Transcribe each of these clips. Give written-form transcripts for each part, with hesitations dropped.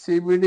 CBD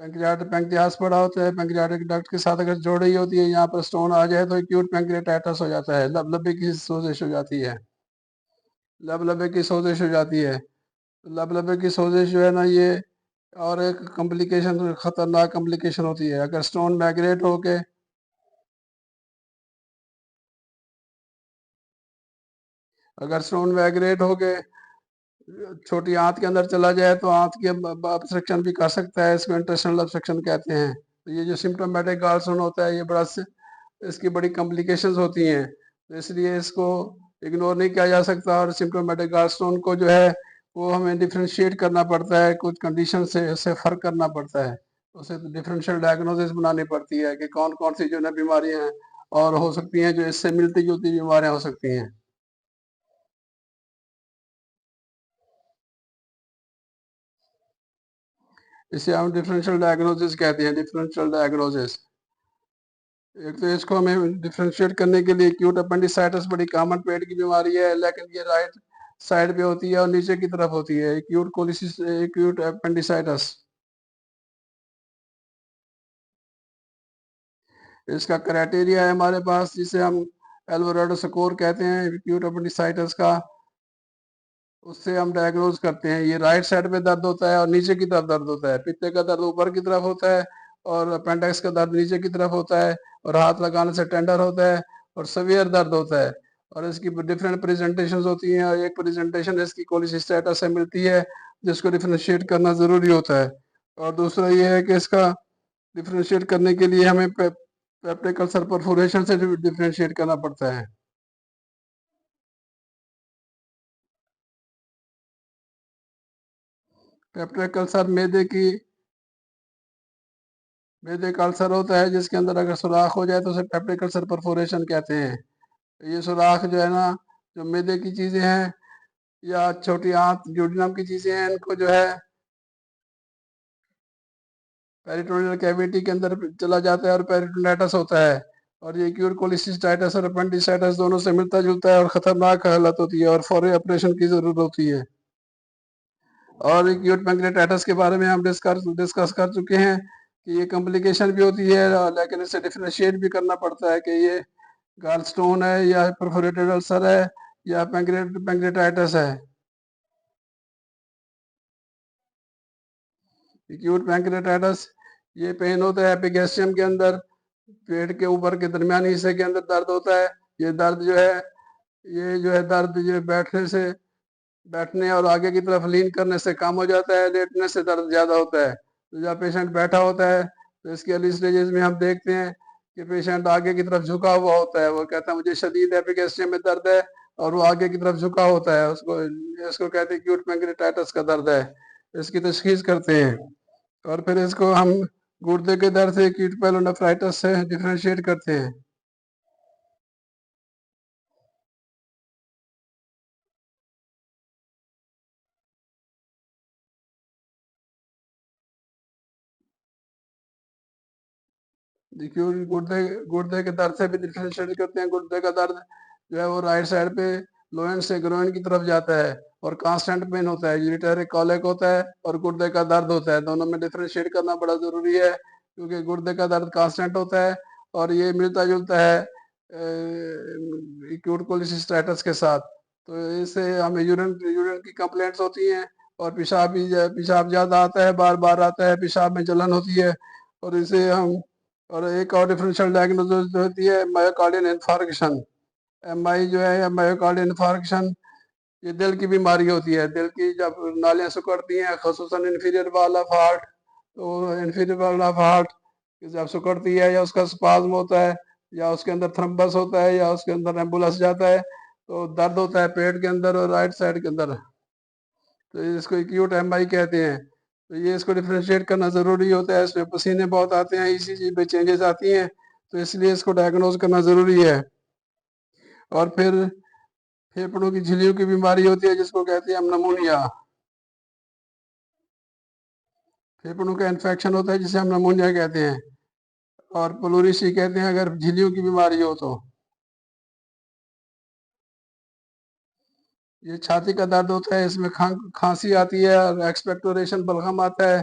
pancreas पड़ा होता है, पैंक्रियाटिक डक्ट के साथ अगर जोड़ रही होती है, यहाँ पर स्टोन आ जाए तो एक्यूट पैंक्रियाटाइटिस हो जाता है, लबलबे की सोजिश हो जाती है, लबलबे की सोजिश हो जाती है। लबलबे की सोजिश जो है ना, ये और एक कॉम्प्लिकेशन, खतरनाक कॉम्प्लिकेशन होती है। अगर स्टोन माइग्रेट होके छोटी आंत के अंदर चला जाए तो आंत के ऑब्स्ट्रक्शन भी कर सकता है, इसको इंटेस्टिनल ऑब्स्ट्रक्शन कहते हैं। तो ये जो सिम्टोमेटिक गॉलस्टोन होता है, ये इसकी बड़ी कॉम्प्लिकेशंस होती हैं, तो इसलिए इसको इग्नोर नहीं किया जा सकता। और सिम्टोमेटिक गॉलस्टोन को जो है वो हमें डिफ्रेंशिएट करना पड़ता है, कुछ कंडीशन से उससे फ़र्क करना पड़ता है, उसे डिफरेंशियल डायग्नोसिस बनानी पड़ती है कि कौन कौन सी जो है बीमारियाँ हैं और हो सकती हैं जो इससे मिलती जुलती बीमारियाँ हो सकती हैं। इसे हम डिफरेंशियल डायग्नोसिस कहते हैं, डिफरेंशियल डायग्नोसिस। एक तो इसको हमें डिफ्रेंशिएट करने के लिए एक्यूट अपेंडिसाइटिस बड़ी कॉमन पेट की बीमारी है, लेकिन ये राइट साइड पे होती है और नीचे की तरफ होती है, एक्यूट कोलिसिस, एक्यूट अपेंडिसाइटिस। इसका क्राइटेरिया है हमारे पास, जिसे हम एल्वोराडो स्कोर कहते हैं एक्यूट अपेंडिसाइटिस का। उससे हम डायग्नोज करते हैं। ये राइट साइड पे दर्द होता है और नीचे की तरफ दर्द होता है, पित्ते का दर्द ऊपर की तरफ होता है और अपेंडिक्स का दर्द नीचे की तरफ होता है, और हाथ लगाने से टेंडर होता है और सवियर दर्द होता है। और इसकी डिफरेंट प्रेजेंटेशन होती हैं, और एक प्रेजेंटेशन इसकी कोलिसिस्टाइटिस से मिलती है, जिसको डिफ्रेंशिएट करना ज़रूरी होता है। और दूसरा ये है कि इसका डिफ्रेंशिएट करने के लिए हमें पेप्टिक अल्सर परफोरेशन से डिफ्रेंशिएट करना पड़ता है। पेप्टिक अल्सर मैदे का अल्सर होता है, जिसके अंदर अगर सुराख हो जाए तो उसे पेप्टिक अल्सर परफोरेशन कहते हैं। ये सुराख जो है ना, जो मैदे की चीज़ें हैं या छोटी आंत ड्यूडेनम की चीज़ें हैं, इनको जो है पेरिटोनियल कैविटी के अंदर चला जाता है और पेरिटोनाइटिस होता है। और ये एक्यूट कोलिसिस्टाइटिस और अपेंडिसाइटिस दोनों से मिलता जुलता है और ख़तरनाक हालत होती है और फौरी ऑपरेशन की ज़रूरत होती है। और एक्यूट पैंक्रियाटाइटिस के बारे में हम डिस्कस कर चुके हैं कि ये कॉम्प्लिकेशन भी होती है, लेकिन इसे डिफरेंशिएट भी करना पड़ता है कि ये गॉल स्टोन है या परफोरेटेड अल्सर है या पैंक्रियाटाइटिस है। एक्यूट पैंक्रियाटाइटिस, ये पेन होता है एपिगैस्ट्रियम के अंदर, पेट के ऊपर के दरमियानी हिस्से के अंदर दर्द होता है। ये दर्द जो है, ये जो है दर्द जो बैठने और आगे की तरफ लीन करने से कम हो जाता है, लेटने से दर्द ज़्यादा होता है। तो जब पेशेंट बैठा होता है तो इसके अर्ली स्टेजेस में हम देखते हैं कि पेशेंट आगे की तरफ झुका हुआ होता है, वो कहता है मुझे शदीद एपिगैस्ट्रियम में दर्द है, और वो आगे की तरफ झुका होता है, उसको इसको कहते हैं एक्यूट पैंक्रियाटाइटिस का दर्द है। इसकी तशखीस करते हैं और फिर इसको हम गुर्दे के दर्द से एक्यूट पायलोनेफ्राइटिस से डिफरेंशिएट करते हैं। देखिए गुर्दे गुर्दे के दर्द से भी डिफरेंशिएट करते हैं। गुर्दे का दर्द जो है वो राइट साइड पे लोइन से ग्रोइन की तरफ जाता है और कांस्टेंट पेन होता है, यूरिटरी कॉलिक होता है और गुर्दे का दर्द होता है। दोनों में डिफरेंशिएट करना बड़ा ज़रूरी है, क्योंकि गुर्दे का दर्द कांस्टेंट होता है और ये मिलता जुलता है एक्यूट कोलिसिस्टाइटिस के साथ। तो इससे हमें यूरिन यूरिन की कंप्लेंट्स होती हैं और पेशाब ज़्यादा आता है, बार बार आता है, पेशाब में जलन होती है। और इसे हम और एक और डिफरेंशियल डायग्नोसिस जो होती है मायोकार्डियल इन्फार्क्शन, एमआई जो है, मायोकार्डियल इन्फार्क्शन, ये दिल की बीमारी होती है। दिल की जब नालियाँ सिकुड़ती हैं, खसूसन इन्फीरियर वाल ऑफ हार्ट, तो इन्फीरियर वाल ऑफ हार्ट जब सिकुड़ती है या उसका स्पाज्म होता है या उसके अंदर थ्रम्बस होता है या उसके अंदर एम्बुलस जाता है, तो दर्द होता है पेट के अंदर और राइट साइड के अंदर, तो इसको एक्यूट एमआई कहते हैं। तो ये इसको डिफरेंशिएट करना ज़रूरी होता है। इसमें पसीने बहुत आते हैं, ईसीजी में चेंजेस आती हैं, तो इसलिए इसको डायग्नोज करना ज़रूरी है। और फिर फेफड़ों की झिल्लियों की बीमारी होती है, जिसको कहते हैं हम नमूनिया। फेफड़ों का इन्फेक्शन होता है जिसे हम नमूनिया कहते हैं, और प्लूरिसी कहते हैं अगर झिल्लियों की बीमारी हो तो। ये छाती का दर्द होता है, इसमें खांसी आती है और एक्सपेक्टोरेशन बलगम आता है,